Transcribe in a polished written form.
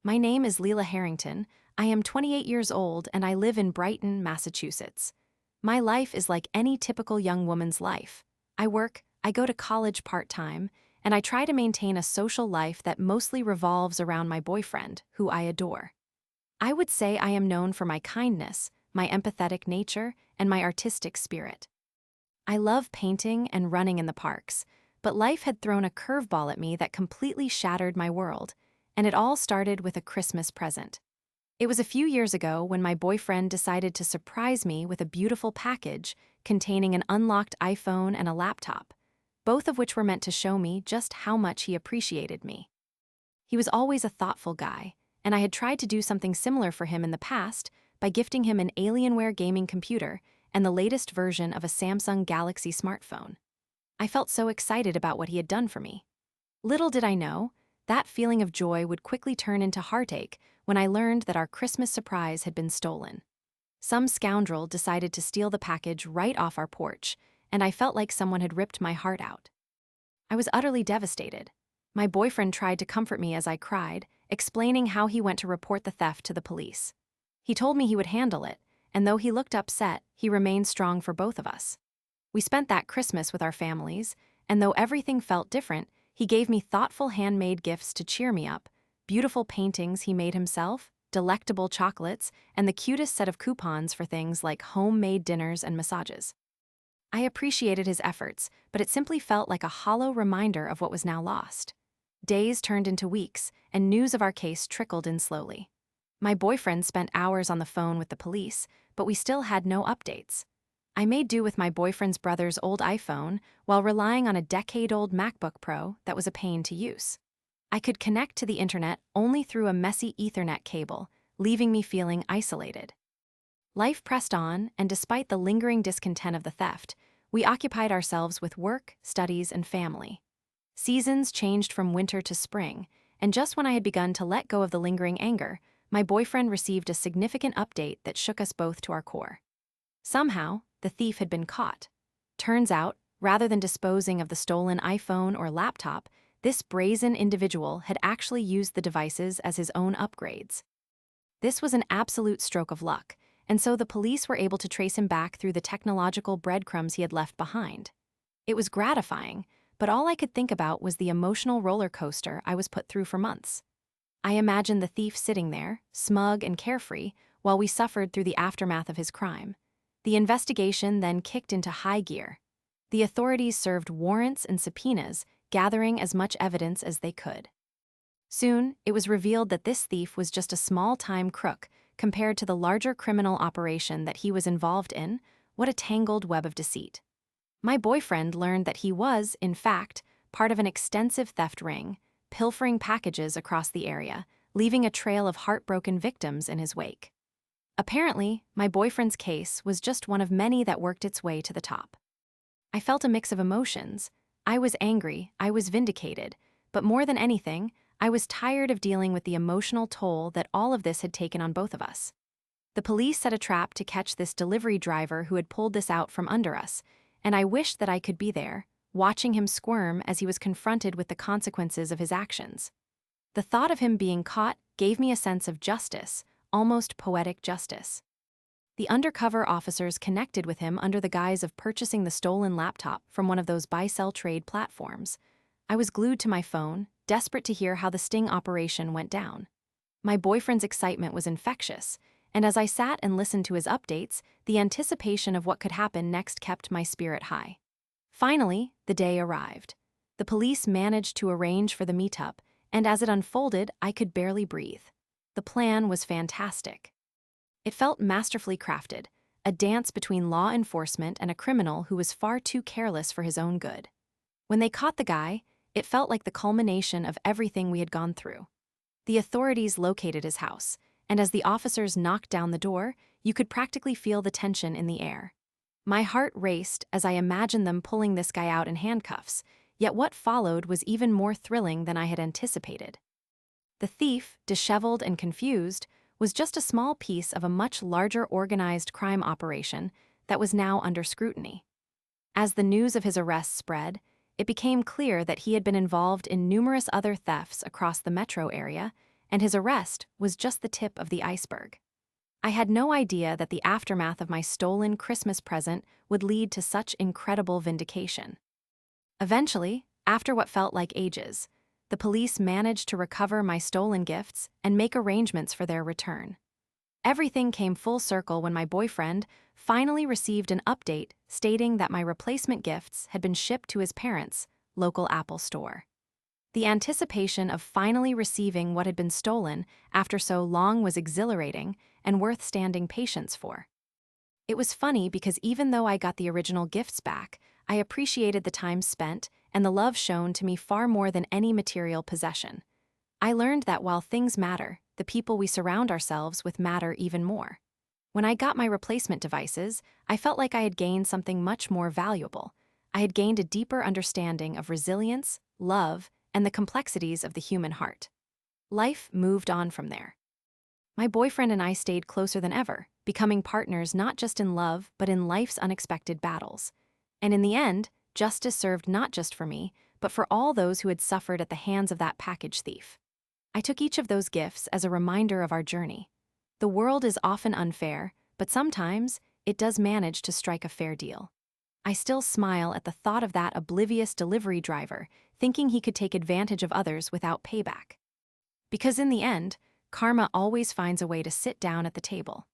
My name is Lila Harrington. I am 28 years old and I live in Brighton, Massachusetts. My life is like any typical young woman's life. I work, I go to college part-time, and I try to maintain a social life that mostly revolves around my boyfriend, who I adore. I would say I am known for my kindness, my empathetic nature, and my artistic spirit. I love painting and running in the parks, but life had thrown a curveball at me that completely shattered my world, and it all started with a Christmas present. It was a few years ago when my boyfriend decided to surprise me with a beautiful package containing an unlocked iPhone and a laptop, both of which were meant to show me just how much he appreciated me. He was always a thoughtful guy, and I had tried to do something similar for him in the past by gifting him an Alienware gaming computer and the latest version of a Samsung Galaxy smartphone. I felt so excited about what he had done for me. Little did I know, that feeling of joy would quickly turn into heartache when I learned that our Christmas surprise had been stolen. Some scoundrel decided to steal the package right off our porch, and I felt like someone had ripped my heart out. I was utterly devastated. My boyfriend tried to comfort me as I cried, explaining how he went to report the theft to the police. He told me he would handle it, and though he looked upset, he remained strong for both of us. We spent that Christmas with our families, and though everything felt different, he gave me thoughtful handmade gifts to cheer me up, beautiful paintings he made himself, delectable chocolates, and the cutest set of coupons for things like homemade dinners and massages. I appreciated his efforts, but it simply felt like a hollow reminder of what was now lost. Days turned into weeks, and news of our case trickled in slowly. My boyfriend spent hours on the phone with the police, but we still had no updates. I made do with my boyfriend's brother's old iPhone while relying on a decade-old MacBook Pro that was a pain to use. I could connect to the internet only through a messy Ethernet cable, leaving me feeling isolated. Life pressed on, and despite the lingering discontent of the theft, we occupied ourselves with work, studies, and family. Seasons changed from winter to spring, and just when I had begun to let go of the lingering anger, my boyfriend received a significant update that shook us both to our core. Somehow, the thief had been caught. Turns out, rather than disposing of the stolen iPhone or laptop, this brazen individual had actually used the devices as his own upgrades. This was an absolute stroke of luck, and so the police were able to trace him back through the technological breadcrumbs he had left behind. It was gratifying, but all I could think about was the emotional roller coaster I was put through for months. I imagined the thief sitting there, smug and carefree, while we suffered through the aftermath of his crime. The investigation then kicked into high gear. The authorities served warrants and subpoenas, gathering as much evidence as they could. Soon, it was revealed that this thief was just a small-time crook compared to the larger criminal operation that he was involved in. What a tangled web of deceit. My boyfriend learned that he was, in fact, part of an extensive theft ring, pilfering packages across the area, leaving a trail of heartbroken victims in his wake. Apparently, my boyfriend's case was just one of many that worked its way to the top. I felt a mix of emotions. I was angry, I was vindicated, but more than anything, I was tired of dealing with the emotional toll that all of this had taken on both of us. The police set a trap to catch this delivery driver who had pulled this out from under us, and I wished that I could be there, watching him squirm as he was confronted with the consequences of his actions. The thought of him being caught gave me a sense of justice, almost poetic justice. The undercover officers connected with him under the guise of purchasing the stolen laptop from one of those buy-sell trade platforms. I was glued to my phone, desperate to hear how the sting operation went down. My boyfriend's excitement was infectious, and as I sat and listened to his updates, the anticipation of what could happen next kept my spirit high. Finally, the day arrived. The police managed to arrange for the meetup, and as it unfolded, I could barely breathe. The plan was fantastic. It felt masterfully crafted, a dance between law enforcement and a criminal who was far too careless for his own good. When they caught the guy, it felt like the culmination of everything we had gone through. The authorities located his house, and as the officers knocked down the door, you could practically feel the tension in the air. My heart raced as I imagined them pulling this guy out in handcuffs, yet what followed was even more thrilling than I had anticipated. The thief, disheveled and confused, was just a small piece of a much larger organized crime operation that was now under scrutiny. As the news of his arrest spread, it became clear that he had been involved in numerous other thefts across the metro area, and his arrest was just the tip of the iceberg. I had no idea that the aftermath of my stolen Christmas present would lead to such incredible vindication. Eventually, after what felt like ages, the police managed to recover my stolen gifts and make arrangements for their return. Everything came full circle when my boyfriend finally received an update stating that my replacement gifts had been shipped to his parents' local Apple store. The anticipation of finally receiving what had been stolen after so long was exhilarating and worth standing patience for. It was funny because even though I got the original gifts back, I appreciated the time spent and the love shown to me far more than any material possession. I learned that while things matter, the people we surround ourselves with matter even more. When I got my replacement devices, I felt like I had gained something much more valuable. I had gained a deeper understanding of resilience, love, and the complexities of the human heart. Life moved on from there. My boyfriend and I stayed closer than ever, becoming partners not just in love but in life's unexpected battles. And in the end, justice served not just for me, but for all those who had suffered at the hands of that package thief. I took each of those gifts as a reminder of our journey. The world is often unfair, but sometimes it does manage to strike a fair deal. I still smile at the thought of that oblivious delivery driver thinking he could take advantage of others without payback. Because in the end, karma always finds a way to sit down at the table.